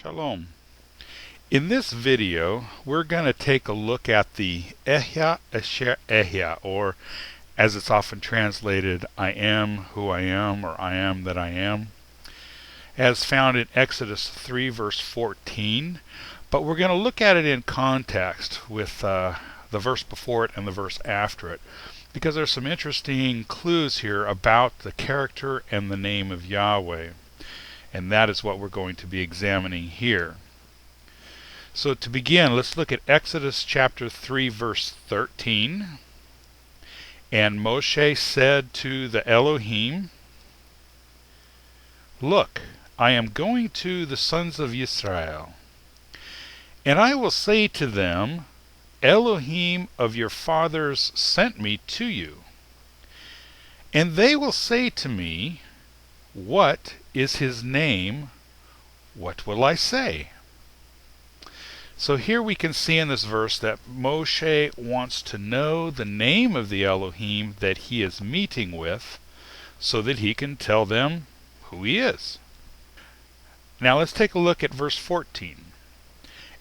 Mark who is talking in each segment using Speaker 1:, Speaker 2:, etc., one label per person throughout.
Speaker 1: Shalom. In this video, we're going to take a look at the Ehyeh, ehyeh, or as it's often translated, I am who I am, or I am that I am, as found in Exodus 3 verse 14. But we're going to look at it in context with the verse before it and the verse after it, because there's some interesting clues here about the character and the name of Yahweh. And that is what we're going to be examining here. So to begin, let's look at Exodus chapter 3 verse 13. And Mosheh said to the Elohiym, "Look, I am going to the sons of Israel, and I will say to them, Elohiym of your fathers sent me to you. And they will say to me, what is his name? What will I say?" So here we can see in this verse that Moshe wants to know the name of the Elohiym that he is meeting with so that he can tell them who he is. Now let's take a look at verse 14.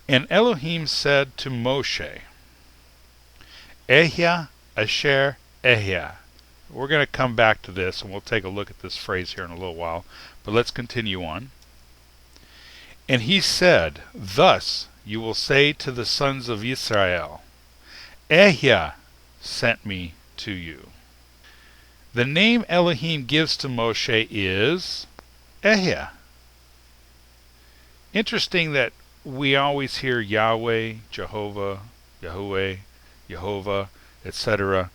Speaker 1: And Elohiym said to Moshe, Ehyeh, ehyeh. We're going to come back to this and we'll take a look at this phrase here in a little while, but let's continue on. And he said, thus you will say to the sons of Israel, Ehyeh sent me to you. The name Elohiym gives to Moshe is Ehyeh. Interesting that we always hear Yahweh, Jehovah, Yahweh, Yehovah, etc.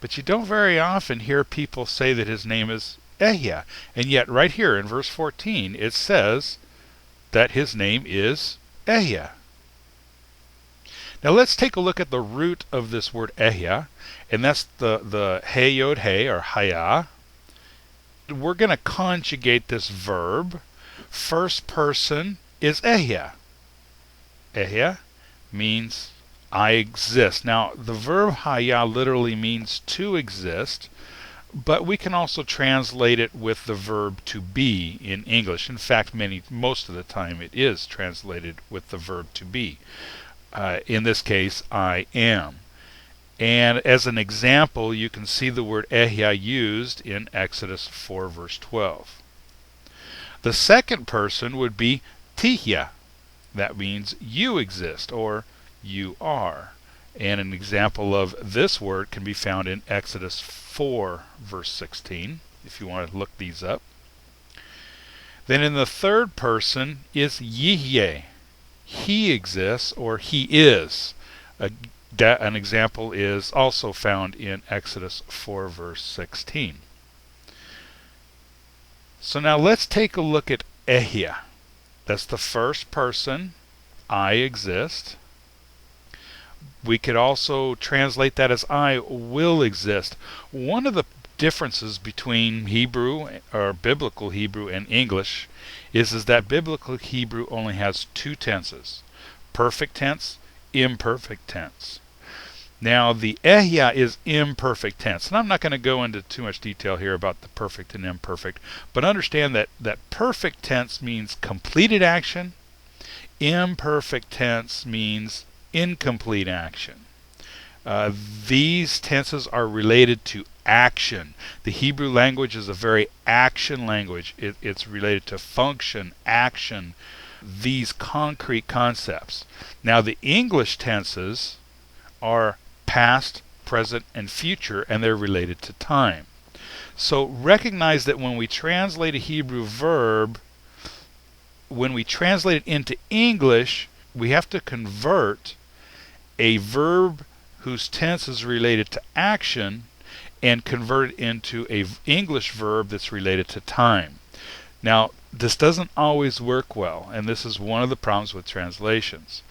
Speaker 1: But you don't very often hear people say that his name is Ehyeh. And yet right here in verse 14 it says that his name is Ehyeh. Now let's take a look at the root of this word Ehyeh, and that's the YHWH or ehyeh. We're going to conjugate this verb. First person is Ehyeh. Ehyeh means I exist. Now the verb ehyeh literally means to exist, but we can also translate it with the verb to be in English. In fact, most of the time it is translated with the verb to be. In this case, I am. And as an example, you can see the word Ehyeh used in Exodus 4 verse 12. The second person would be Tihyeh. That means you exist or you are. And an example of this word can be found in Exodus 4 verse 16, if you want to look these up. Then in the third person is Ehyeh. He exists or he is. An example is also found in Exodus 4 verse 16. So now let's take a look at Ehyeh. That's the first person, I exist. We could also translate that as I will exist. One of the differences between Hebrew or biblical Hebrew and English is that biblical Hebrew only has two tenses: perfect tense, imperfect tense. Now the Ehyeh is imperfect tense, and I'm not going to go into too much detail here about the perfect and imperfect, but understand that perfect tense means completed action, imperfect tense means incomplete action. These tenses are related to action. The Hebrew language is a very action language. It's related to function, action, these concrete concepts. Now the English tenses are past, present, and future, and they're related to time. So recognize that when we translate a Hebrew verb, when we translate it into English, we have to convert a verb whose tense is related to action and convert it into an English verb that's related to time. Now, this doesn't always work well, and this is one of the problems with translations.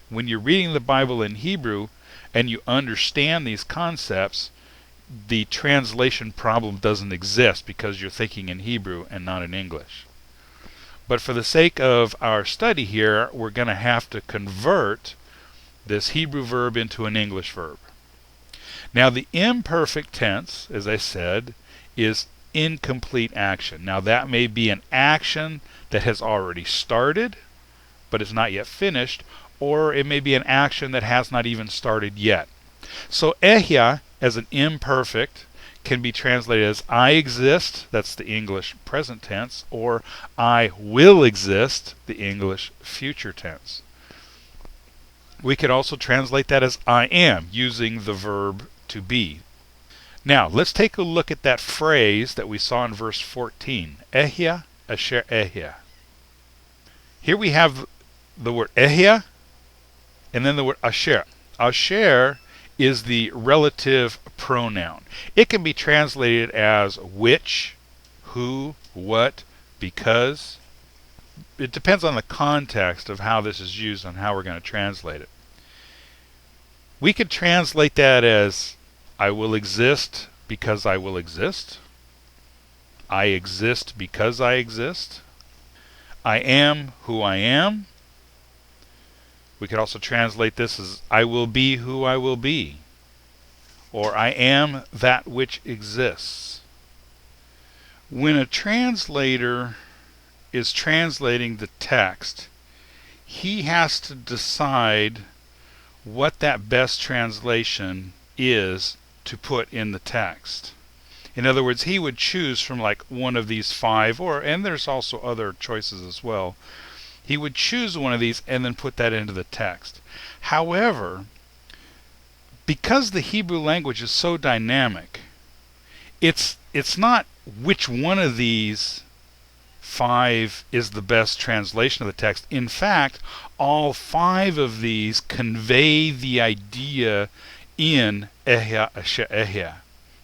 Speaker 1: When you're reading the Bible in Hebrew and you understand these concepts, the translation problem doesn't exist because you're thinking in Hebrew and not in English. But for the sake of our study here, we're going to have to convert this Hebrew verb into an English verb. Now the imperfect tense, as I said, is incomplete action. Now that may be an action that has already started, but it's not yet finished, or it may be an action that has not even started yet. So ehyeh, as an imperfect, can be translated as I exist, that's the English present tense, or I will exist, the English future tense. We could also translate that as I am, using the verb to be. Now, let's take a look at that phrase that we saw in verse 14. Ehyeh, asher ehyeh. Here we have the word ehyeh, and then the word asher. Asher is the relative pronoun. It can be translated as which, who, what, because. It depends on the context of how this is used and how we're going to translate it. We could translate that as I will exist because I will exist. I exist because I exist. I am who I am. We could also translate this as I will be who I will be. Or I am that which exists. When a translator is translating the text, he has to decide what that best translation is to put in the text. In other words, he would choose from like one of these five, and there's also other choices as well. He would choose one of these and then put that into the text. However, because the Hebrew language is so dynamic, it's not which one of these five is the best translation of the text. In fact, all five of these convey the idea in ehyeh, asher ehyeh.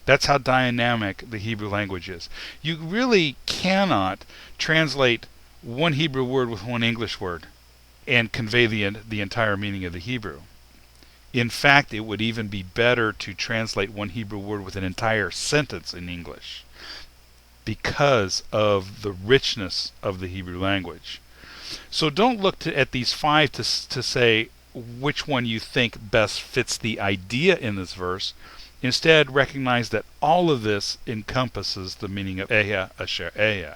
Speaker 1: That's how dynamic the Hebrew language is. You really cannot translate one Hebrew word with one English word and convey the entire meaning of the Hebrew. In fact, it would even be better to translate one Hebrew word with an entire sentence in English, because of the richness of the Hebrew language. So don't look at these five to say which one you think best fits the idea in this verse. Instead, recognize that all of this encompasses the meaning of ehyeh, asher ehyeh.